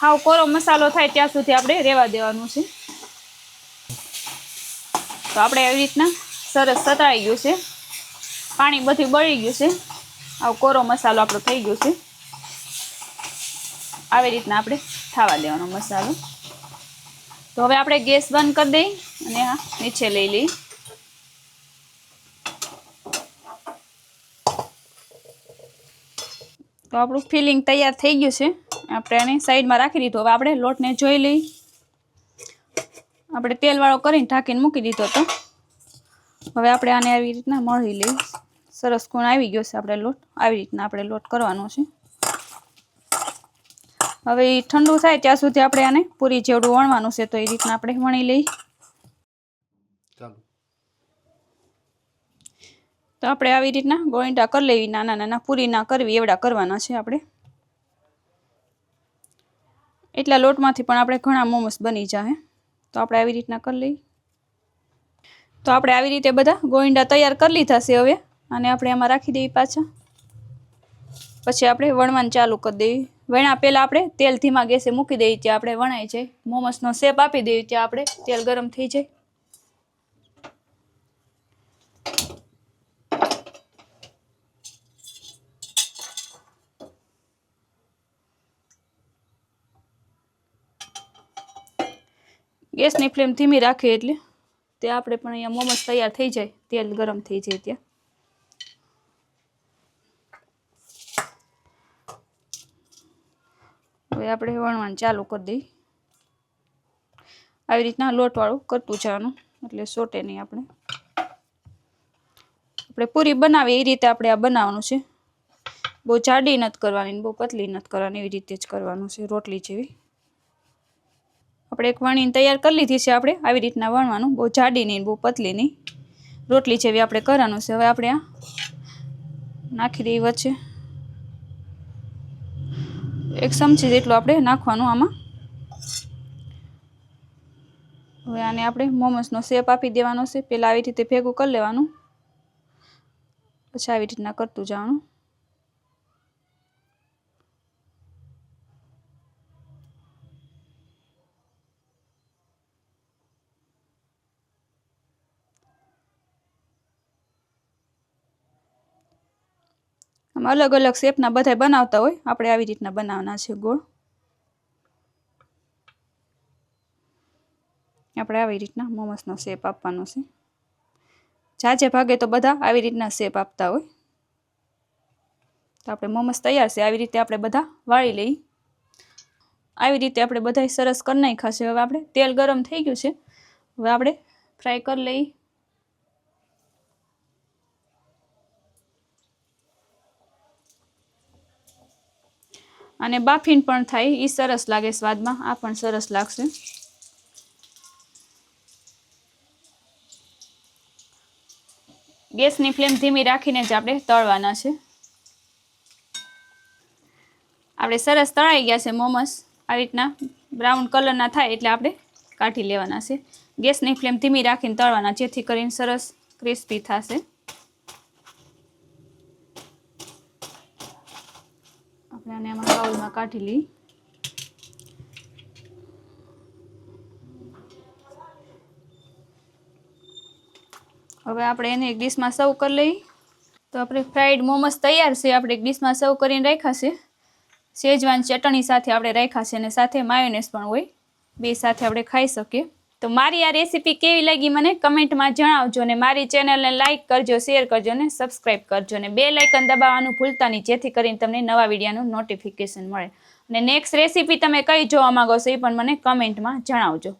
હાવ કોરો મસાલો થાય ત્યાં સુધી આપણે રહેવા દેવાનું છે. તો આપણે આવી રીતના સરસ સતળાઈ ગયું છે, પાણી બધું બળી ગયું છે, આવો કોરો મસાલો આપણો થઈ ગયો છે. આવી રીતના આપણે થવા દેવાનો મસાલો. તો હવે આપણે ગેસ બંધ કરી દઈ અને આ નીચે લઈ લઈ. તો આપણું ફિલિંગ તૈયાર થઈ ગયું છે. આપણે આને સાઈડમાં રાખી દીધું. હવે આપણે લોટને જોઈ લઈ. આપણે તેલવાળો કરીને ઢાંકીને મૂકી દીધો હતો. હવે આપણે આને આવી રીતના મળી લઈ. સરસ કોણ આવી ગયો છે આપણે લોટ. આવી રીતના આપણે લોટ કરવાનો છે. હવે એ ઠંડુ થાય ત્યાં સુધી આપણે આને પૂરી જેવડું વણવાનું છે. તો એ રીતના આપણે વણી લઈ. તો આપણે આવી રીતના ગોળીટા કરી લેવી. નાના નાના પૂરી ના કરવી એવડા કરવાના છે આપણે. એટલા લોટમાંથી પણ આપણે ઘણા મોમોસ બની જાય. તો આપણે આવી રીતના કરી લઈએ. તો આપણે આવી રીતે બધા ગોળીટા તૈયાર કરી લીધા છે. હવે અને આપણે આમાં રાખી દઈએ પાછા. પછી આપણે વણવાનું ચાલુ કરી દઈએ. વણ્યા પહેલાં આપણે તેલ ધીમા ગેસે મૂકી દઈએ ત્યાં આપણે વણાઈ જાય. મોમોસનો શેપ આપી દઈએ ત્યાં આપણે તેલ ગરમ થઈ જાય. ગેસની ફ્લેમ ધીમી રાખીએ એટલે તે આપણે પણ અહીંયા મોમોસ તૈયાર થઈ જાય, તેલ ગરમ થઈ જાય ત્યાં. હવે આપણે વણવાનું ચાલુ કરી દઈએ. આવી રીતના લોટવાળું કરતું જવાનું એટલે સોટે નહીં. આપણે પૂરી બનાવીએ એ રીતે આપણે આ બનાવવાનું છે. બહુ જાડી નથી કરવાની, બહુ પતલી નથી કરવાની, એવી રીતે જ કરવાનું છે રોટલી જેવી. આપણે એક વણીને તૈયાર કરી લીધી છે. આપણે આવી રીતના વણવાનું, બહુ જાડી નહીં બહુ પતલી નહીં, રોટલી જેવી આપણે કરવાનું છે. હવે આપણે આ નાખી દઈએ વચ્ચે. 1 ચમચી જેટલું આપણે નાખવાનું આમાં. હવે આને આપણે મોમોસનો શેપ આપી દેવાનો છે. પહેલાં આવી રીતે ભેગું કરી લેવાનું, પછી આવી રીતના કરતું જવાનું. આમાં અલગ અલગ શેપના બધા બનાવતા હોય, આપણે આવી રીતના બનાવવાના છે ગોળ. આપણે આવી રીતના મોમોસનો શેપ આપવાનો છે. જાજે ભાગે તો બધા આવી રીતના શેપ આપતા હોય. તો આપણે મોમોસ તૈયાર છે. આવી રીતે આપણે બધા વાળી લઈ. આવી રીતે આપણે બધા સરસ કરી નાખ્યા છે. હવે આપણે તેલ ગરમ થઈ ગયું છે. હવે આપણે ફ્રાય કરી લઈ. અને બાફીને પણ થાય એ સરસ લાગે સ્વાદમાં. આ પણ સરસ લાગશે. ગેસની ફ્લેમ ધીમી રાખીને જ આપણે તળવાના છે. આપણે સરસ તળાઈ ગયા છે મોમોસ. આવી રીતના બ્રાઉન કલરના થાય એટલે આપણે કાઢી લેવાના છે. ગેસની ફ્લેમ ધીમી રાખીને તળવાના, જેથી કરીને સરસ ક્રિસ્પી થશે. આપણે આને આમાં બાઉલમાં કાઢી લઈ. હવે આપણે એને એક ડીશમાં સર્વ કરી લઈએ. તો આપણે ફ્રાઈડ મોમોસ તૈયાર છે. આપણે એક ડીશમાં સર્વ કરીને રાખ્યા છે. શેજવાન ચટણી સાથે આપણે રાખ્યા છે અને સાથે માયોનેઝ પણ હોય, બે સાથે આપણે ખાઈ શકીએ. તો મારી આ રેસીપી કેવી લાગી મને કમેન્ટમાં જણાવજો. અને મારી ચેનલને લાઇક કરજો, શેર કરજો અને સબસ્ક્રાઈબ કરજો. અને બેલ આઇકન દબાવવાનું ભૂલતા નહીં, જેથી કરીને તમને નવા વિડીયોનું નોટિફિકેશન મળે. અને નેક્સ્ટ રેસીપી તમે કઈ જોવા માંગો છો એ પણ મને કમેન્ટમાં જણાવજો.